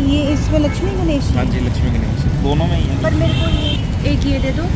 ये इसमें लक्ष्मी गणेश हाँ जी? जी, लक्ष्मी गणेश दोनों में ही है। पर मेरे को ये एक ये दे दो।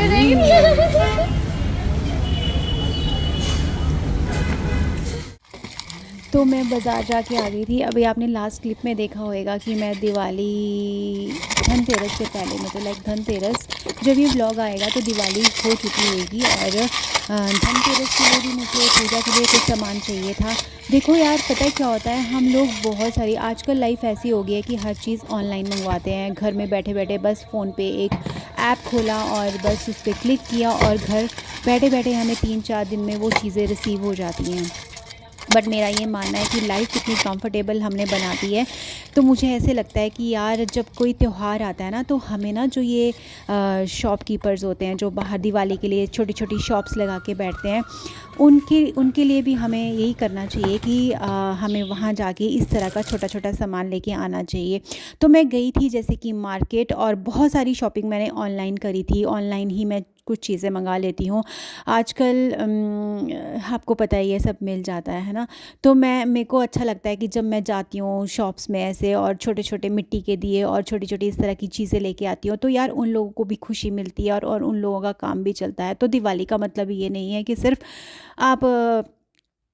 चलेंगे। तो मैं बाज़ार जाके आ गई थी। अभी आपने लास्ट क्लिप में देखा होगा कि मैं दिवाली धनतेरस से पहले मतलब लाइक धनतेरस जब ये व्लॉग आएगा तो दिवाली हो चुकी होगी और धनतेरस के लिए भी मुझे पूजा के लिए कुछ सामान चाहिए था। देखो यार, पता है क्या होता है, हम लोग बहुत सारी आजकल लाइफ ऐसी हो गई है कि हर चीज़ ऑनलाइन मंगवाते हैं। घर में बैठे बैठे बस फ़ोन पे एक ऐप खोला और बस उस पर क्लिक किया और घर बैठे बैठे हमें 3-4 दिन में वो चीज़ें रिसीव हो जाती हैं। बट मेरा ये मानना है कि लाइफ इतनी कंफर्टेबल हमने बना दी है, तो मुझे ऐसे लगता है कि यार जब कोई त्यौहार आता है ना तो हमें ना जो ये शॉपकीपर्स होते हैं जो बाहर दिवाली के लिए छोटी छोटी शॉप्स लगा के बैठते हैं, उनके उनके लिए भी हमें यही करना चाहिए कि हमें वहाँ जाके इस तरह का छोटा छोटा सामान लेके आना चाहिए। तो मैं गई थी जैसे कि मार्केट और बहुत सारी शॉपिंग मैंने ऑनलाइन करी थी। ऑनलाइन ही मैं कुछ चीज़ें मंगा लेती हूँ आजकल। आपको पता है ये सब मिल जाता है ना। तो मेरे को अच्छा लगता है कि जब मैं जाती हूँ शॉप्स में ऐसे और छोटे छोटे मिट्टी के दिए और छोटी छोटी इस तरह की चीज़ें लेके आती हूँ, तो यार उन लोगों को भी खुशी मिलती है और उन लोगों का काम भी चलता है। तो दिवाली का मतलब ये नहीं है कि सिर्फ आप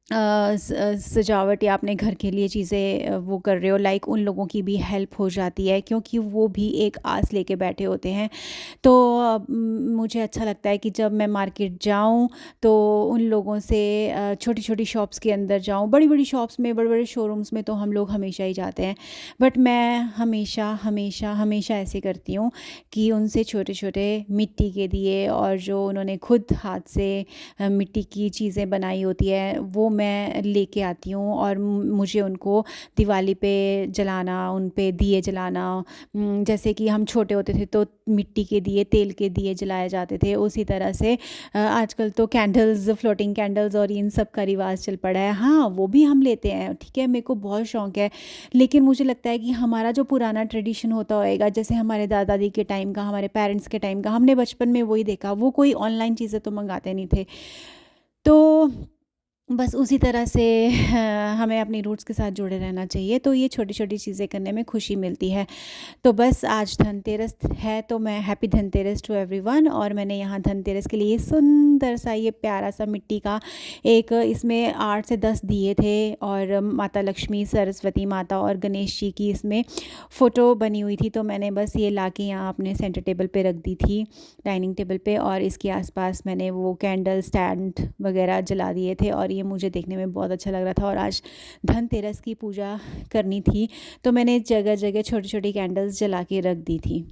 सजावट या अपने घर के लिए चीज़ें वो कर रहे हो, लाइक उन लोगों की भी हेल्प हो जाती है क्योंकि वो भी एक आस लेके बैठे होते हैं। तो मुझे अच्छा लगता है कि जब मैं मार्केट जाऊं तो उन लोगों से छोटी छोटी शॉप्स के अंदर जाऊं। बड़ी बड़ी शॉप्स में, बड़े बड़े शोरूम्स में तो हम लोग हमेशा ही जाते हैं, बट मैं हमेशा हमेशा हमेशा ऐसे करती हूँ कि उनसे छोटे छोटे मिट्टी के दिए और जो उन्होंने खुद हाथ से मिट्टी की चीज़ें बनाई होती है वो मैं लेके आती हूँ और मुझे उनको दिवाली पे जलाना, उन पे दिए जलाना। जैसे कि हम छोटे होते थे तो मिट्टी के दिए, तेल के दिए जलाए जाते थे, उसी तरह से आजकल तो कैंडल्स, फ्लोटिंग कैंडल्स और इन सब का रिवाज चल पड़ा है। हाँ, वो भी हम लेते हैं, ठीक है, मेरे को बहुत शौक है। लेकिन मुझे लगता है कि हमारा जो पुराना ट्रेडिशन होता होएगा, जैसे हमारे दादा दादी के टाइम का, हमारे पेरेंट्स के टाइम का, हमने बचपन में वही देखा, वो कोई ऑनलाइन चीज़ें तो मंगाते नहीं थे। तो बस उसी तरह से हमें अपनी रूट्स के साथ जुड़े रहना चाहिए, तो ये छोटी-छोटी चीज़ें करने में खुशी मिलती है। तो बस आज धनतेरस है तो मैं हैप्पी धनतेरस टू एवरीवन। और मैंने यहाँ धनतेरस के लिए सुंदर सा ये प्यारा सा मिट्टी का एक, इसमें 8 से 10 दिए थे और माता लक्ष्मी, सरस्वती माता और गणेश जी की इसमें फ़ोटो बनी हुई थी। तो मैंने बस ये लाके यहाँ अपने सेंटर टेबल पे रख दी थी, डाइनिंग टेबल पे, और इसके आसपास मैंने वो कैंडल स्टैंड वगैरह जला दिए थे और ये मुझे देखने में बहुत अच्छा लग रहा था। और आज धनतेरस की पूजा करनी थी तो मैंने जगह जगह छोटी छोटी कैंडल्स जला के रख दी थी।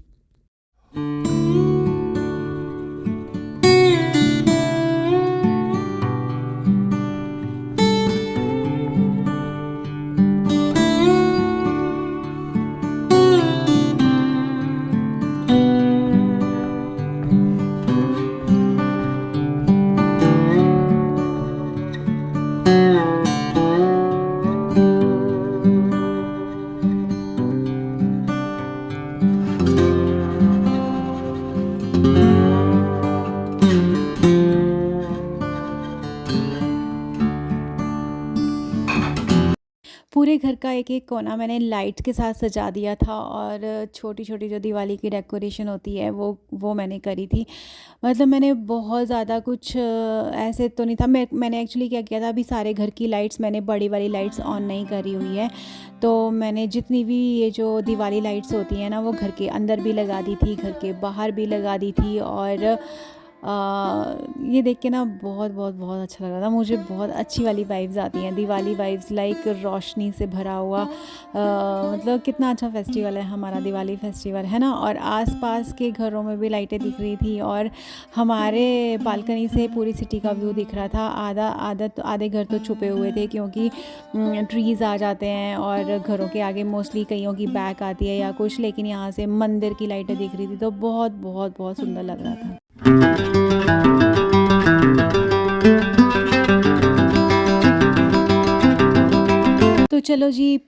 पूरे घर का एक एक कोना मैंने लाइट्स के साथ सजा दिया था और छोटी छोटी जो दिवाली की डेकोरेशन होती है वो मैंने करी थी। मतलब मैंने बहुत ज़्यादा कुछ ऐसे तो नहीं था। मैंने एक्चुअली क्या किया था, अभी सारे घर की लाइट्स मैंने बड़ी वाली लाइट्स ऑन नहीं करी हुई है, तो मैंने जितनी भी ये जो दिवाली लाइट्स होती हैं ना वो घर के अंदर भी लगा दी थी, घर के बाहर भी लगा दी थी। और ये देख के ना बहुत बहुत बहुत अच्छा लग रहा था मुझे। बहुत अच्छी वाली वाइब्स आती हैं, दिवाली वाइब्स, लाइक रोशनी से भरा हुआ। मतलब कितना अच्छा फेस्टिवल है हमारा, दिवाली फेस्टिवल है ना। और आसपास के घरों में भी लाइटें दिख रही थी और हमारे बालकनी से पूरी सिटी का व्यू दिख रहा था। आधे घर तो छुपे हुए थे क्योंकि ट्रीज़ आ जाते हैं और घरों के आगे मोस्टली कईयों की बैक आती है या कुछ, लेकिन यहाँ से मंदिर की लाइटें दिख रही थी तो बहुत बहुत बहुत सुंदर लग रहा था। तो चलो जी,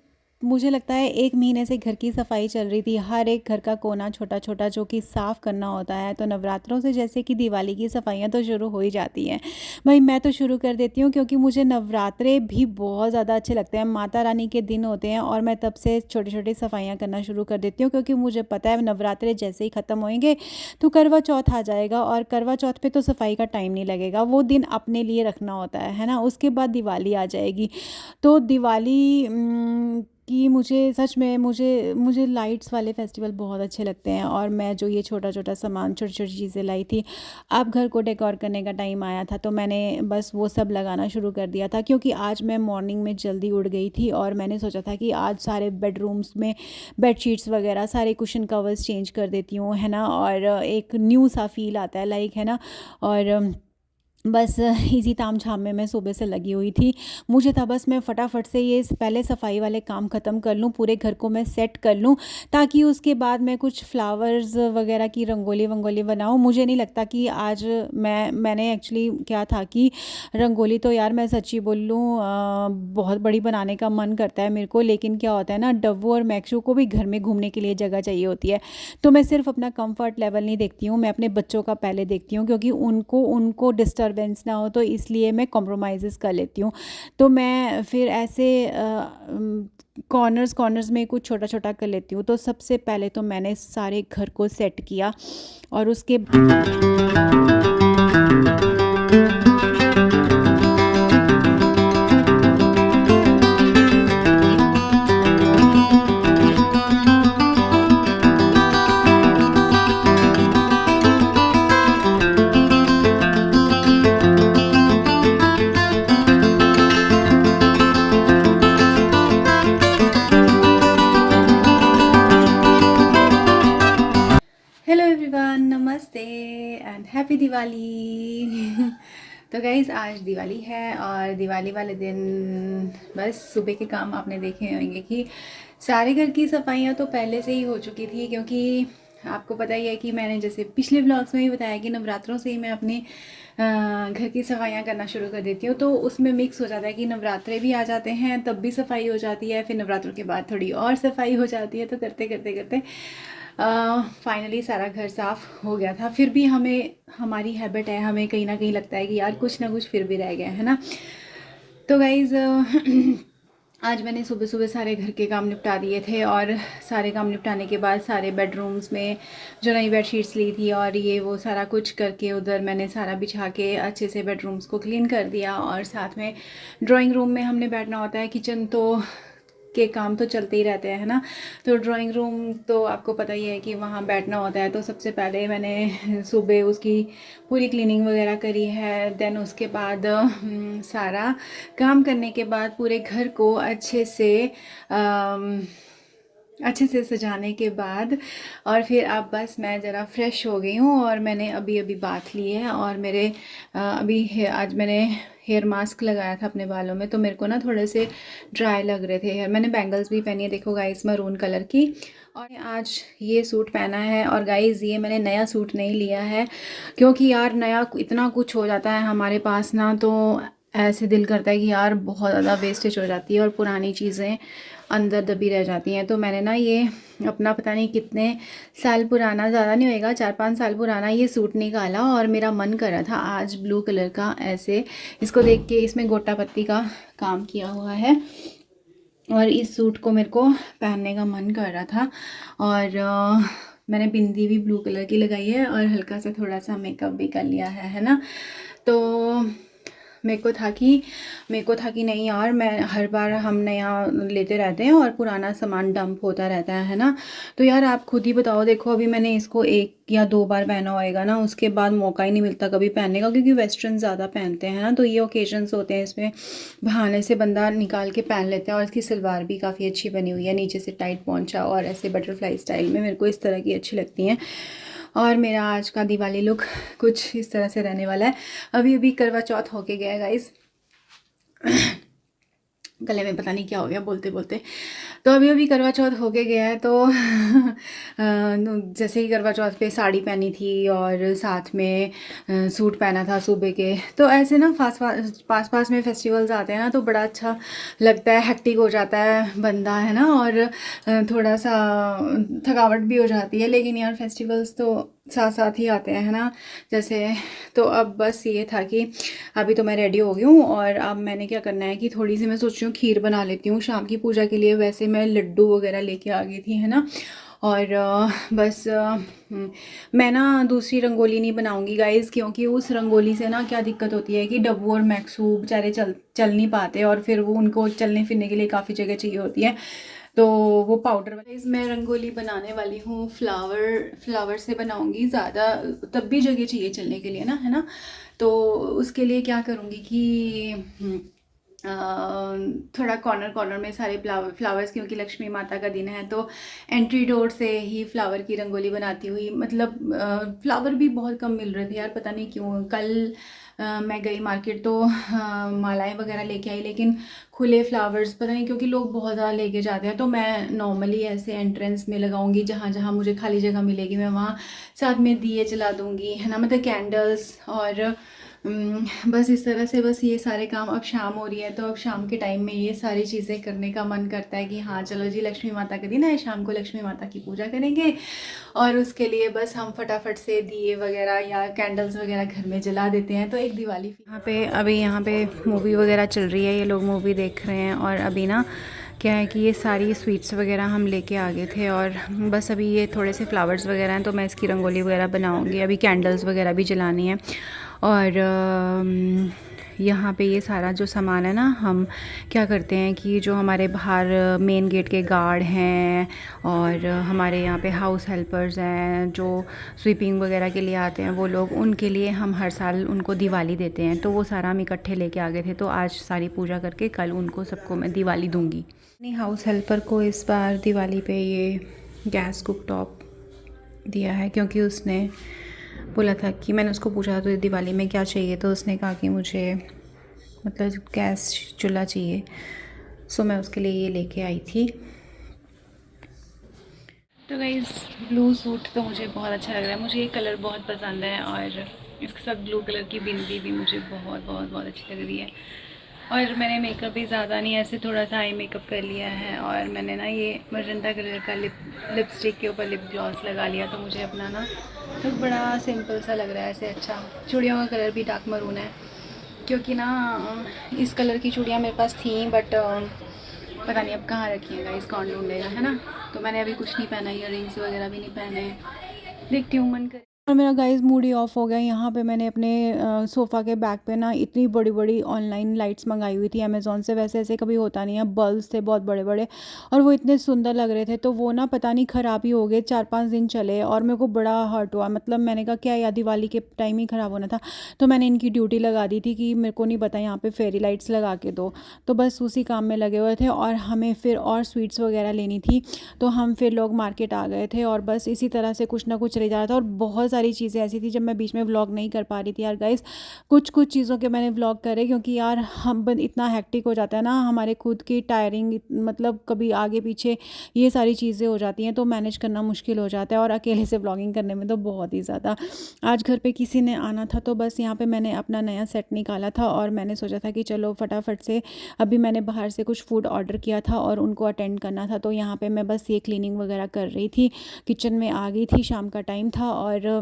मुझे लगता है 1 महीने से घर की सफाई चल रही थी, हर एक घर का कोना छोटा-छोटा जो कि साफ़ करना होता है। तो नवरात्रों से जैसे कि दिवाली की सफाइयाँ तो शुरू हो ही जाती हैं। भाई मैं तो शुरू कर देती हूँ क्योंकि मुझे नवरात्रे भी बहुत ज़्यादा अच्छे लगते हैं। माता रानी के दिन होते हैं और मैं तब से छोटी-छोटी सफाइयाँ करना शुरू कर देती हूँ क्योंकि मुझे पता है नवरात्रे जैसे ही ख़त्म होंगे तो करवा चौथ आ जाएगा और करवा चौथ पे तो सफाई का टाइम नहीं लगेगा, वो दिन अपने लिए रखना होता है ना। उसके बाद दिवाली आ जाएगी। तो दिवाली कि मुझे सच में मुझे लाइट्स वाले फेस्टिवल बहुत अच्छे लगते हैं। और मैं जो ये छोटा-छोटा सामान, छोटी-छोटी चीज़ें लाई थी, अब घर को डेकोर करने का टाइम आया था तो मैंने बस वो सब लगाना शुरू कर दिया था क्योंकि आज मैं मॉर्निंग में जल्दी उठ गई थी और मैंने सोचा था कि आज सारे बेडरूम्स में बेडशीट्स वगैरह सारे कुशन कवर्स चेंज कर देती हूँ, है ना। और एक न्यू सा फ़ील आता है, लाइक, है ना। और बस इसी ताम-झाम में मैं सुबह से लगी हुई थी। मुझे था बस मैं फटाफट से ये पहले सफाई वाले काम ख़त्म कर लूँ, पूरे घर को मैं सेट कर लूँ ताकि उसके बाद मैं कुछ फ्लावर्स वगैरह की रंगोली बनाऊँ। मुझे नहीं लगता कि आज मैंने एक्चुअली क्या था कि रंगोली तो यार मैं सच्ची बोलूँ बहुत बड़ी बनाने का मन करता है मेरे को, लेकिन क्या होता है ना, डव्वू और मैक्सू को भी घर में घूमने के लिए जगह चाहिए होती है। तो मैं सिर्फ अपना कंफर्ट लेवल नहीं देखती हूँ, मैं अपने बच्चों का पहले देखती हूँ क्योंकि उनको डिस्टरबेंस ना हो, तो इसलिए मैं कॉम्प्रोमाइज़ कर लेती हूँ। तो मैं फिर ऐसे कॉर्नर्स में कुछ छोटा-छोटा कर लेती हूँ। तो सबसे पहले तो मैंने सारे घर को सेट किया और उसके हेलो एवरीवन, नमस्ते एंड हैप्पी दिवाली। तो गाइज़ आज दिवाली है और दिवाली वाले दिन बस सुबह के काम आपने देखे होंगे कि सारे घर की सफाइयाँ तो पहले से ही हो चुकी थी क्योंकि आपको पता ही है कि मैंने जैसे पिछले व्लॉग्स में भी बताया कि नवरात्रों से ही मैं अपने घर की सफाइयाँ करना शुरू कर देती हूँ। तो उसमें मिक्स हो जाता है कि नवरात्रे भी आ जाते हैं तब भी सफाई हो जाती है, फिर नवरात्रों के बाद थोड़ी और सफाई हो जाती है। तो करते करते करते फाइनली सारा घर साफ़ हो गया था। फिर भी हमारी हैबिट है, हमें कहीं ना कहीं लगता है कि यार कुछ ना कुछ फिर भी रह गया है ना। तो गाइज़ आज मैंने सुबह सुबह सारे घर के काम निपटा दिए थे और सारे काम निपटाने के बाद सारे बेडरूम्स में जो नई बेडशीट्स ली थी और ये वो सारा कुछ करके उधर मैंने सारा बिछा के अच्छे से बेडरूम्स को क्लीन कर दिया। और साथ में ड्राइंग रूम में हमने बैठना होता है, किचन तो के काम तो चलते ही रहते हैं ना। तो ड्राइंग रूम तो आपको पता ही है कि वहाँ बैठना होता है। तो सबसे पहले मैंने सुबह उसकी पूरी क्लीनिंग वगैरह करी है। देन उसके बाद सारा काम करने के बाद पूरे घर को अच्छे से सजाने के बाद और फिर अब बस मैं ज़रा फ्रेश हो गई हूँ और मैंने अभी बाथ ली है। और मेरे आज मैंने हेयर मास्क लगाया था अपने बालों में, तो मेरे को ना थोड़े से ड्राई लग रहे थे हेयर। मैंने बैंगल्स भी पहनी है, देखो गाइस, मरून कलर की। और आज ये सूट पहना है। और गाइस ये मैंने नया सूट नहीं लिया है क्योंकि यार नया इतना कुछ हो जाता है हमारे पास ना, तो ऐसे दिल करता है कि यार बहुत ज़्यादा वेस्टेज हो जाती है और पुरानी चीज़ें अंदर दबी रह जाती हैं। तो मैंने ना ये अपना पता नहीं कितने साल पुराना, ज़्यादा नहीं होएगा, 4-5 साल पुराना ये सूट निकाला और मेरा मन कर रहा था आज ब्लू कलर का, ऐसे इसको देख के इसमें गोटा पत्ती का काम किया हुआ है और इस सूट को मेरे को पहनने का मन कर रहा था। और मैंने बिंदी भी ब्लू कलर की लगाई है और हल्का सा थोड़ा सा मेकअप भी कर लिया है ना। तो मेरे को था कि नहीं यार, मैं हर बार हम नया लेते रहते हैं और पुराना सामान डंप होता रहता है ना। तो यार आप खुद ही बताओ, देखो अभी मैंने इसको 1 या 2 बार पहना होएगा ना, उसके बाद मौका ही नहीं मिलता कभी पहनने का, क्योंकि वेस्टर्न ज़्यादा पहनते हैं ना। तो ये ओकेजन्स होते हैं, इसमें बहाने से बंदा निकाल के पहन लेता है। और इसकी सलवार भी काफ़ी अच्छी बनी हुई है, नीचे से टाइट पहुंचा और ऐसे बटरफ्लाई स्टाइल में, मेरे को इस तरह की अच्छी लगती हैं। और मेरा आज का दिवाली लुक कुछ इस तरह से रहने वाला है। अभी अभी करवा चौथ होके गया गाइस। गले में पता नहीं क्या हो गया बोलते बोलते। तो अभी अभी करवा चौथ होके गया है। तो जैसे ही करवा चौथ पे साड़ी पहनी थी और साथ में सूट पहना था सुबह के। तो ऐसे ना पास पास में फेस्टिवल्स आते हैं ना, तो बड़ा अच्छा लगता है, हेक्टिक हो जाता है बंदा, है ना। और थोड़ा सा थकावट भी हो जाती है, लेकिन यार फेस्टिवल्स तो साथ साथ ही आते हैं, है ना। जैसे तो अब बस ये था कि अभी तो मैं रेडी हो गई हूँ और अब मैंने क्या करना है कि थोड़ी सी मैं सोच रही हूँ खीर बना लेती हूँ शाम की पूजा के लिए। वैसे मैं लड्डू वगैरह लेके आ गई थी, है ना। और बस मैं ना दूसरी रंगोली नहीं बनाऊंगी गाइज़, क्योंकि उस रंगोली से ना क्या दिक्कत होती है कि डब्बू और मैक्सू बेचारे चल नहीं पाते, और फिर वो उनको चलने फिरने के लिए काफ़ी जगह चाहिए होती है। तो वो पाउडर वाली मैं रंगोली बनाने वाली हूँ, फ्लावर से बनाऊंगी। ज़्यादा तब भी जगह चाहिए चलने के लिए ना, है ना। तो उसके लिए क्या करूँगी कि थोड़ा कॉर्नर कॉर्नर में सारे फ्लावर्स, क्योंकि लक्ष्मी माता का दिन है, तो एंट्री डोर से ही फ्लावर की रंगोली बनाती हुई। मतलब फ्लावर भी बहुत कम मिल रहे थे यार, पता नहीं क्यों। कल मैं गई मार्केट तो मालाएं वगैरह लेके आई, लेकिन खुले फ्लावर्स पता नहीं, क्योंकि लोग बहुत ज़्यादा लेके जाते हैं। तो मैं नॉर्मली ऐसे एंट्रेंस में लगाऊंगी, जहाँ जहाँ मुझे खाली जगह मिलेगी मैं वहाँ साथ में दिए जला दूंगी, है ना, मतलब कैंडल्स। और बस इस तरह से बस ये सारे काम। अब शाम हो रही है, तो अब शाम के टाइम में ये सारी चीज़ें करने का मन करता है कि हाँ चलो जी, लक्ष्मी माता का दिन है, शाम को लक्ष्मी माता की पूजा करेंगे। और उसके लिए बस हम फटाफट से दिए वगैरह या कैंडल्स वगैरह घर में जला देते हैं। तो एक दिवाली यहाँ पे मूवी वगैरह चल रही है, ये लोग मूवी देख रहे हैं। और अभी ना क्या है कि ये सारी स्वीट्स वगैरह हम लेके आ गए थे, और बस अभी ये थोड़े से फ्लावर्स वगैरह हैं, तो मैं इसकी रंगोली वगैरह बनाऊंगी। अभी कैंडल्स वगैरह भी जलानी है। और यहाँ पे ये सारा जो सामान है ना, हम क्या करते हैं कि जो हमारे बाहर मेन गेट के गार्ड हैं और हमारे यहाँ पे हाउस हेल्पर्स हैं जो स्वीपिंग वगैरह के लिए आते हैं, वो लोग, उनके लिए हम हर साल उनको दिवाली देते हैं। तो वो सारा हम इकट्ठे लेके आ गए थे, तो आज सारी पूजा करके कल उनको सबको मैं दिवाली दूँगी। अपनी हाउस हेल्पर को इस बार दिवाली पे ये गैस कुक टॉप दिया है, क्योंकि उसने बोला था कि मैंने उसको पूछा था तो दिवाली में क्या चाहिए, तो उसने कहा कि मुझे मतलब गैस चूल्हा चाहिए। सो मैं उसके लिए ये लेके आई थी। तो गाइस ब्लू सूट तो मुझे बहुत अच्छा लग रहा है, मुझे ये कलर बहुत पसंद है। और इसके साथ ब्लू कलर की बिंदी भी मुझे बहुत बहुत बहुत अच्छी लग रही है। और मैंने मेकअप भी ज़्यादा नहीं, ऐसे थोड़ा सा आई मेकअप कर लिया है। और मैंने ना ये मजेंटा कलर का लिपस्टिक के ऊपर लिप ग्लॉस लगा लिया, तो मुझे अपना ना लुक बड़ा सिंपल सा लग रहा है ऐसे। अच्छा, चूड़ियों का कलर भी डार्क मरून है, क्योंकि ना इस कलर की चूड़ियाँ मेरे पास थी, बट पता नहीं अब कहाँ रखी है गाइस, कौन ढूंढेगा, है ना। तो मैंने अभी कुछ नहीं पहना, ईयररिंग्स वगैरह भी नहीं पहने, देखती हूँ मन करे। और मेरा गाइस मूड ही ऑफ हो गया। यहाँ पे मैंने अपने सोफ़ा के बैक पे ना इतनी बड़ी बड़ी ऑनलाइन लाइट्स मंगाई हुई थी अमेज़ोन से। वैसे ऐसे कभी होता नहीं है, बल्ब्स थे बहुत बड़े बड़े और वो इतने सुंदर लग रहे थे। तो वो ना पता नहीं ख़राब ही हो गए, 4-5 दिन चले और मेरे को बड़ा हर्ट हुआ। मतलब मैंने कहा क्या यार, दिवाली के टाइम ही ख़राब होना था। तो मैंने इनकी ड्यूटी लगा दी थी कि मेरे को नहीं पता, यहाँ पर फेरी लाइट्स लगा के दो। तो बस उसी काम में लगे हुए थे, और हमें फिर और स्वीट्स वगैरह लेनी थी, तो हम फिर लोग मार्केट आ गए थे। और बस इसी तरह से कुछ ना कुछ रह जा रहा था। और बहुत सारी चीज़ें ऐसी थी जब मैं बीच में व्लॉग नहीं कर पा रही थी यार गाइस। कुछ कुछ चीज़ों के मैंने व्लॉग करे, क्योंकि यार हम इतना हेक्टिक हो जाता है ना, हमारे खुद की टायरिंग, मतलब कभी आगे पीछे ये सारी चीज़ें हो जाती हैं, तो मैनेज करना मुश्किल हो जाता है। और अकेले से व्लॉगिंग करने में तो बहुत ही ज़्यादा। आज घर पे किसी ने आना था, तो बस यहाँ पे मैंने अपना नया सेट निकाला था, और मैंने सोचा था कि चलो फटाफट से, अभी मैंने बाहर से कुछ फूड ऑर्डर किया था और उनको अटेंड करना था। तो यहाँ पे मैं बस ये क्लीनिंग वगैरह कर रही थी, किचन में आ गई थी, शाम का टाइम था। और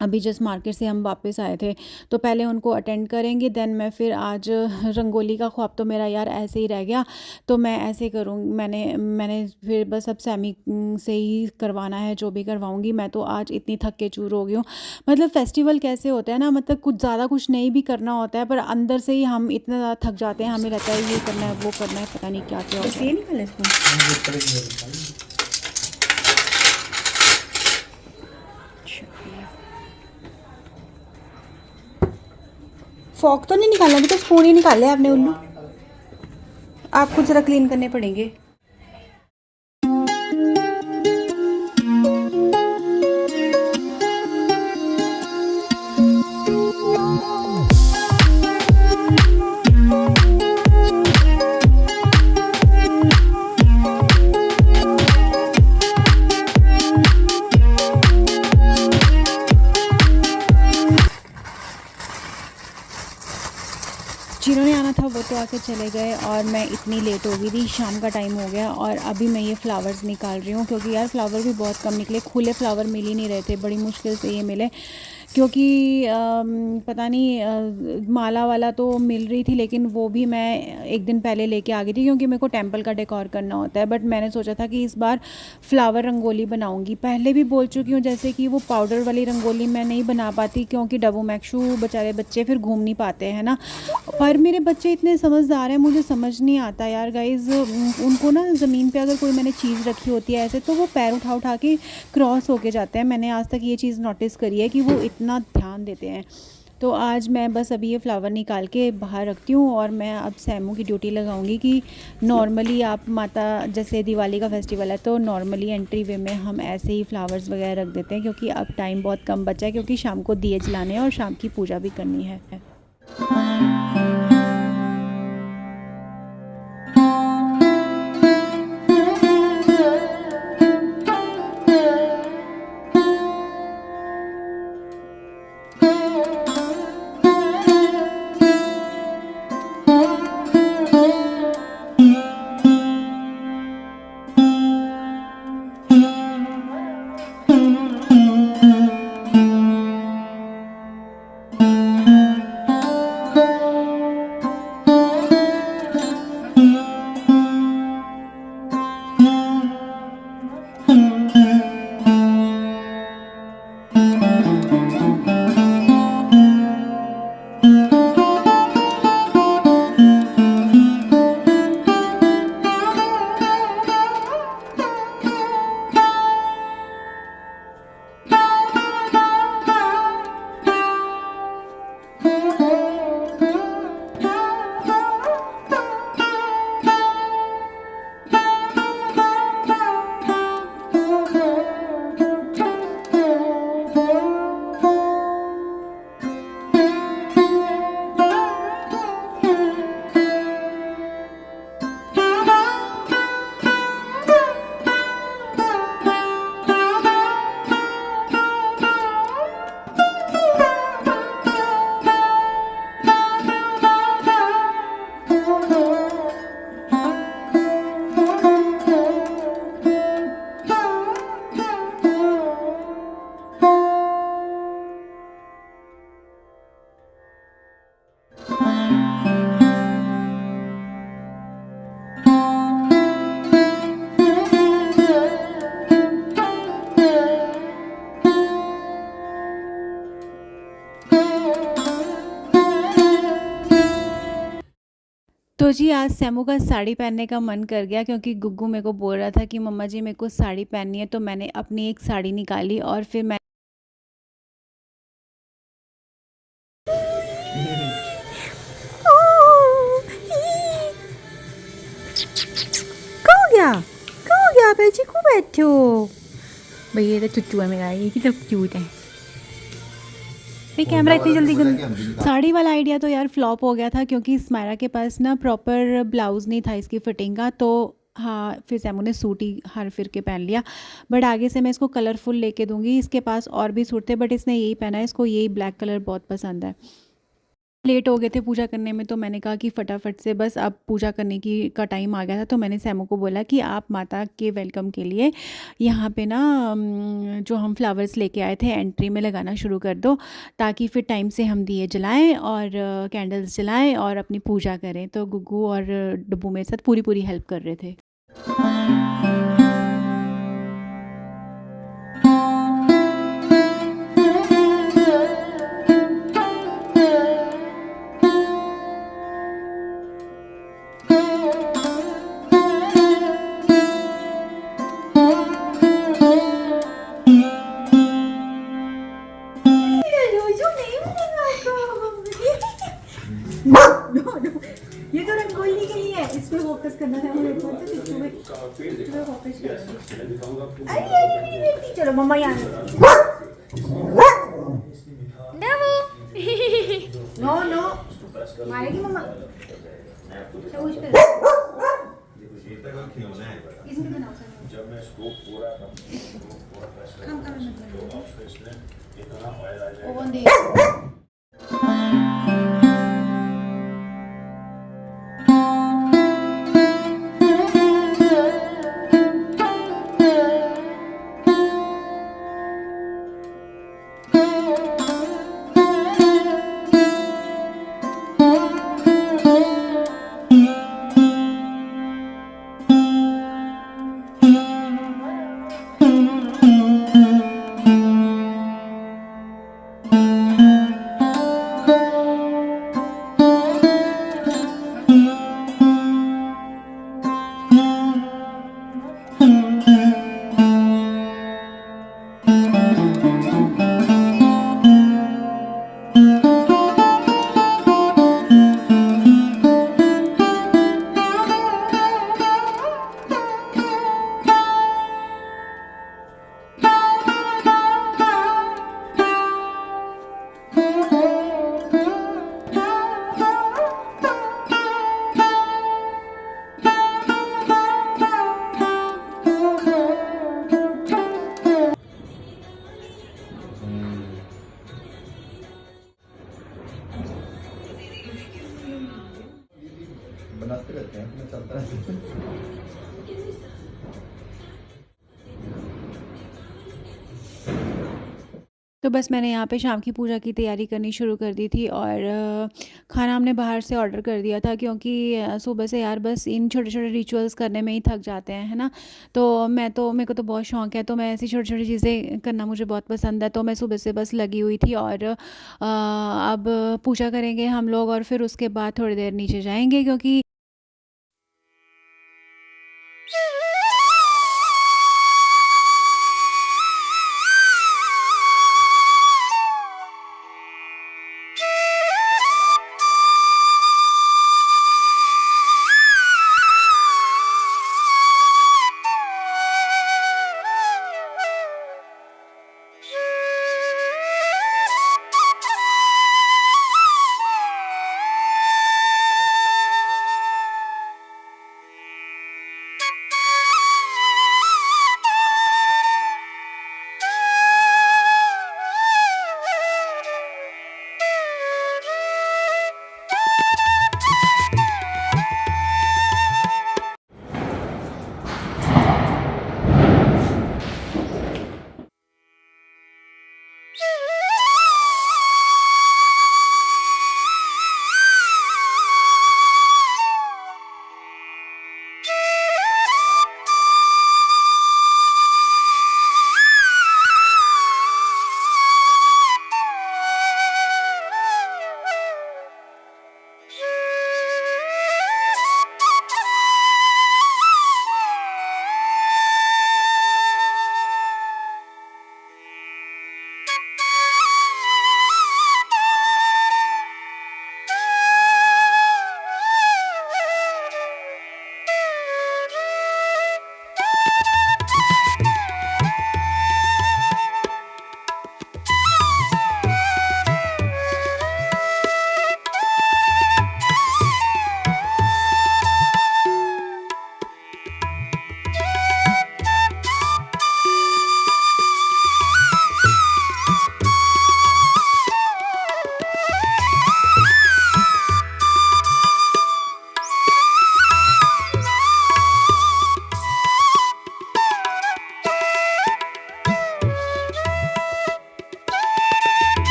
अभी जस्ट मार्केट से हम वापस आए थे, तो पहले उनको अटेंड करेंगे, देन मैं फिर आज रंगोली का ख्वाब तो मेरा यार ऐसे ही रह गया, तो मैं ऐसे करूँ, मैंने मैंने फिर बस अब सैमी से ही करवाना है जो भी करवाऊँगी। मैं तो आज इतनी थक के चूर हो गई हूँ। मतलब फेस्टिवल कैसे होता है ना, मतलब कुछ ज़्यादा कुछ नहीं भी करना होता है, पर अंदर से ही हम इतना ज़्यादा थक जाते हैं, हमें रहता है ये करना है वो करना है, पता नहीं क्या क्या बस होता ये है। निकाले इसमें। फॉक तो नहीं निकाला, अभी तो स्पून ही निकाले आपने उल्लू। आपको ज़रा क्लीन करने पड़ेंगे। जिन्होंने आना था वो तो आके चले गए और मैं इतनी लेट हो गई थी, शाम का टाइम हो गया और अभी मैं ये फ्लावर्स निकाल रही हूँ, क्योंकि यार फ्लावर भी बहुत कम निकले, खुले फ्लावर मिल ही नहीं रहे थे, बड़ी मुश्किल से ये मिले। क्योंकि पता नहीं माला वाला तो मिल रही थी, लेकिन वो भी मैं एक दिन पहले लेके आ गई थी, क्योंकि मेरे को टेंपल का डेकोर करना होता है। बट मैंने सोचा था कि इस बार फ्लावर रंगोली बनाऊंगी। पहले भी बोल चुकी हूँ जैसे कि वो पाउडर वाली रंगोली मैं नहीं बना पाती, क्योंकि डब्बू मैक्शू बेचारे बच्चे फिर घूम नहीं पाते हैं ना। पर मेरे बच्चे इतने समझदार हैं, मुझे समझ नहीं आता यार गाइज़, उनको ना ज़मीन पे अगर कोई मैंने चीज़ रखी होती है ऐसे, तो वो पैर उठा उठा के क्रॉस होके जाते हैं। मैंने आज तक ये चीज़ नोटिस करी है कि वो इतना ध्यान देते हैं। तो आज मैं बस अभी ये फ्लावर निकाल के बाहर रखती हूँ और मैं अब सैमू की ड्यूटी लगाऊंगी कि नॉर्मली आप माता, जैसे दिवाली का फेस्टिवल है तो नॉर्मली एंट्री वे में हम ऐसे ही फ्लावर्स वगैरह रख देते हैं, क्योंकि अब टाइम बहुत कम बचा है, क्योंकि शाम को दिए जलाने हैं और शाम की पूजा भी करनी है। तो जी आज सैमू का साड़ी पहनने का मन कर गया, क्योंकि गुग्गू मेरे को बोल रहा था कि मम्मा जी मेरे को साड़ी पहननी है, तो मैंने अपनी एक साड़ी निकाली और फिर मैं कहाँ हो गया, कहाँ हो गया बेची, को बैठे हो भैया? ये तो चुच्चू है मेरा, ये कितना क्यूट है। ये कैमरा इतनी जल्दी साड़ी वाला आइडिया तो यार फ्लॉप हो गया था, क्योंकि स्मायरा के पास ना प्रॉपर ब्लाउज़ नहीं था इसकी फिटिंग का। तो हाँ, फिर सैमू ने सूट ही हर फिर के पहन लिया। बट आगे से मैं इसको कलरफुल लेके दूंगी। इसके पास और भी सूट थे, बट इसने यही पहना है, इसको यही ब्लैक कलर बहुत पसंद है। लेट हो गए थे पूजा करने में, तो मैंने कहा कि फटाफट से बस अब पूजा करने की का टाइम आ गया था। तो मैंने सैमू को बोला कि आप माता के वेलकम के लिए यहाँ पे ना जो हम फ्लावर्स लेके आए थे एंट्री में लगाना शुरू कर दो, ताकि फिर टाइम से हम दिए जलाएं और कैंडल्स जलाएं और अपनी पूजा करें। तो गुग्गू और डब्बू मेरे साथ पूरी पूरी हेल्प कर रहे थे। ये तो रंगोली के लिए है, इस पे फोकस करना है मुझे। तो चिट्टू में फोकस करना है। चलो मम्मा यहाँ नो नो मारेगी मम्मा। चलो इस पे इसमें बनाओ ओवन दे। बनाते रहते हैं, मैं चलता रहता है। तो बस मैंने यहाँ पे शाम की पूजा की तैयारी करनी शुरू कर दी थी और खाना हमने बाहर से ऑर्डर कर दिया था, क्योंकि सुबह से यार बस इन छोटे छोटे रिचुअल्स करने में ही थक जाते हैं, है ना। तो मेरे को तो बहुत शौक है, तो मैं ऐसी छोटी छोटी चीज़ें करना मुझे बहुत पसंद है। तो मैं सुबह से बस लगी हुई थी और अब पूजा करेंगे हम लोग और फिर उसके बाद थोड़ी देर नीचे जाएंगे, क्योंकि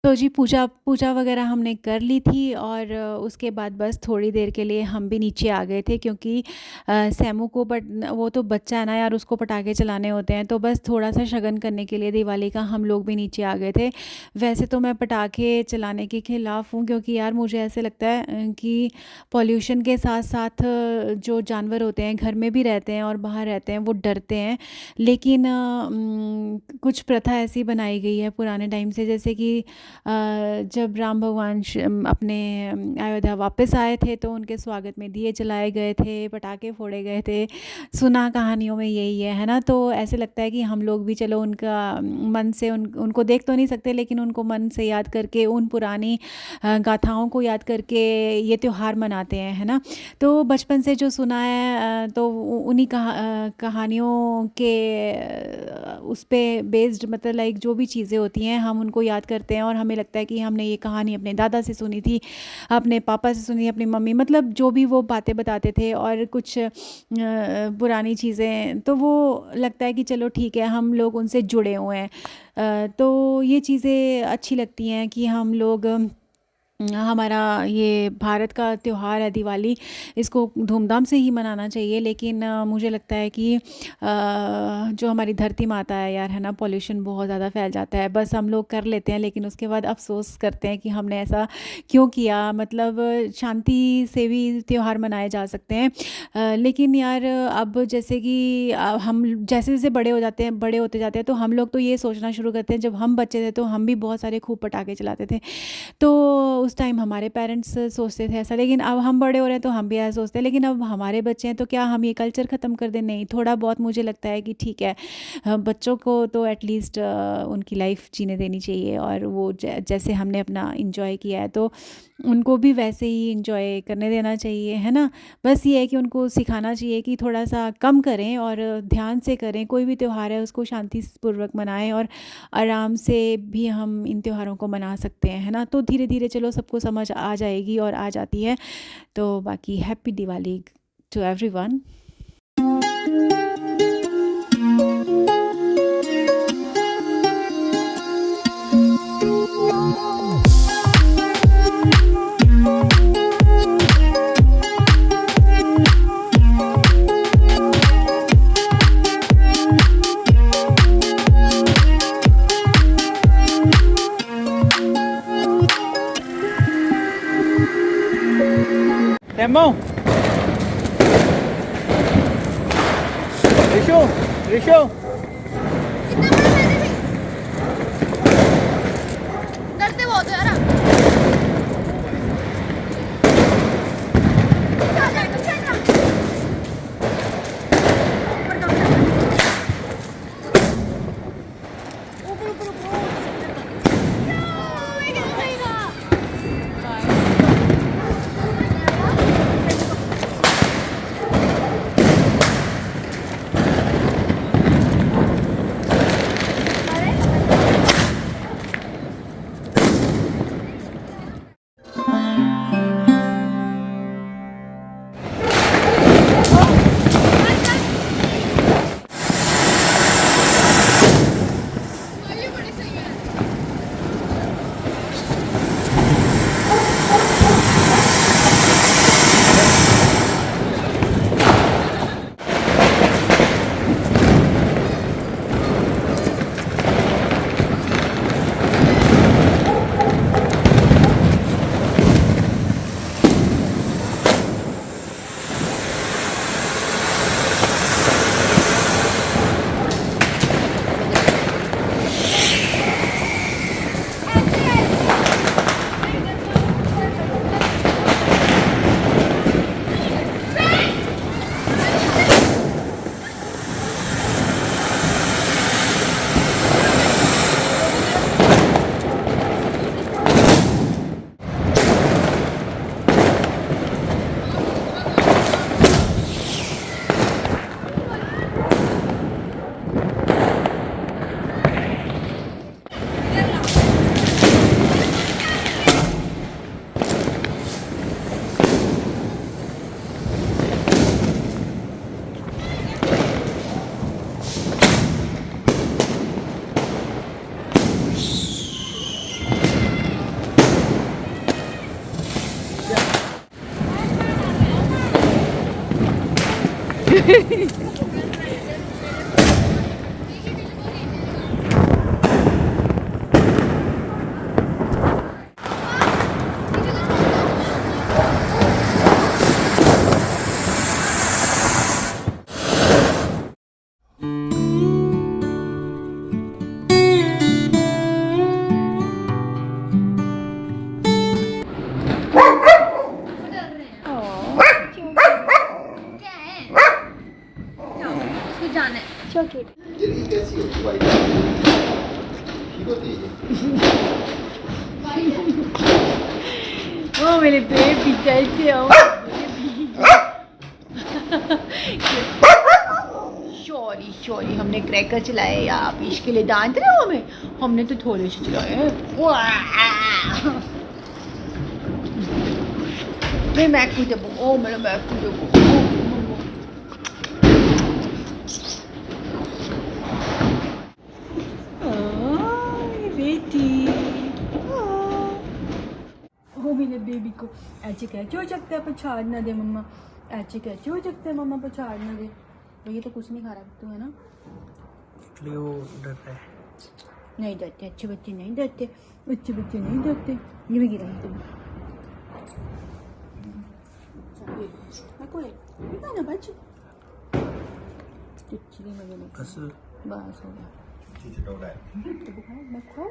तो जी पूजा पूजा वगैरह हमने कर ली थी और उसके बाद बस थोड़ी देर के लिए हम भी नीचे आ गए थे क्योंकि सैमू को वो तो बच्चा है ना यार, उसको पटाखे चलाने होते हैं, तो बस थोड़ा सा शगन करने के लिए दिवाली का हम लोग भी नीचे आ गए थे। वैसे तो मैं पटाखे चलाने के खिलाफ़ हूँ क्योंकि यार मुझे ऐसे लगता है कि पॉल्यूशन के साथ साथ जो जानवर होते हैं घर में भी रहते हैं और बाहर रहते हैं वो डरते हैं। लेकिन कुछ प्रथा ऐसी बनाई गई है पुराने टाइम से, जैसे कि जब राम भगवान अपने अयोध्या वापस आए थे तो उनके स्वागत में दिए जलाए गए थे, पटाखे फोड़े गए थे। सुना कहानियों में यही है ना। तो ऐसे लगता है कि हम लोग भी चलो उनका मन से उनको देख तो नहीं सकते लेकिन उनको मन से याद करके उन पुरानी गाथाओं को याद करके ये त्यौहार मनाते हैं, है ना। तो बचपन से जो सुना है तो उन्हीं कहानियों के उस पे बेस्ड, मतलब लाइक जो भी चीज़ें होती हैं हम उनको याद करते हैं और हमें लगता है कि हमने ये कहानी अपने दादा से सुनी थी, अपने पापा से सुनी, अपनी मम्मी, मतलब जो भी वो बातें बताते थे और कुछ पुरानी चीज़ें, तो वो लगता है कि चलो ठीक है हम लोग उनसे जुड़े हुए हैं। तो ये चीज़ें अच्छी लगती हैं कि हम लोग हमारा ये भारत का त्यौहार है दिवाली, इसको धूमधाम से ही मनाना चाहिए। लेकिन मुझे लगता है कि जो हमारी धरती माता है यार, है ना, पॉल्यूशन बहुत ज़्यादा फैल जाता है। बस हम लोग कर लेते हैं लेकिन उसके बाद अफसोस करते हैं कि हमने ऐसा क्यों किया। मतलब शांति से भी त्यौहार मनाए जा सकते हैं। लेकिन यार अब जैसे कि हम जैसे जैसे बड़े होते जाते हैं तो हम लोग तो ये सोचना शुरू करते हैं, जब हम बच्चे थे तो हम भी बहुत सारे खूब पटाखे चलाते थे, तो उस टाइम हमारे पेरेंट्स सोचते थे ऐसा। लेकिन अब हम बड़े हो रहे हैं तो हम भी ऐसा सोचते हैं। लेकिन अब हमारे बच्चे हैं तो क्या हम ये कल्चर ख़त्म कर दें? नहीं, थोड़ा बहुत मुझे लगता है कि ठीक है, बच्चों को तो एटलीस्ट उनकी लाइफ जीने देनी चाहिए और वो जैसे हमने अपना इंजॉय किया है तो उनको भी वैसे ही इंजॉय करने देना चाहिए, है ना। बस ये है कि उनको सिखाना चाहिए कि थोड़ा सा कम करें और ध्यान से करें। कोई भी त्यौहार है उसको शांतिपूर्वक मनाएं और आराम से भी हम इन त्योहारों को मना सकते हैं, है ना। तो धीरे धीरे चलो सबको समझ आ जाएगी और आ जाती है। तो बाकी happy Diwali to everyone. Demo. Rishu. डरते बहुत हो यार। क्या है उसको जाना है ये कैसी होती वाइट ठीक होती है ओ मेरे बेबी कैसे हो सॉरी सॉरी हमने क्रैकर चलाए या आप इसके लिए डांट रहे हो हमें हमने तो थोड़े से चलाए हैं मैं मैक को दबो ओ मेरा मैक को दबो बेटी ओ मेरे बेबी को ऐसे कैसे हो सकता है पछाड़ ना दे मम्मा ऐसे कैसे हो सकता है मम्मा पछाड़ ना दे तो ये तो कुछ नहीं खा रहा तू है ना वो डर रहा है। नहीं डरते अच्छे बच्चे नहीं डरते अच्छे बच्चे नहीं डरते ये भी गिरा है तुम ना बच्चे चिड़ी मुझे नहीं बस बस हो गया चीज डोड़ा है तो दिखाओ मैं खाऊं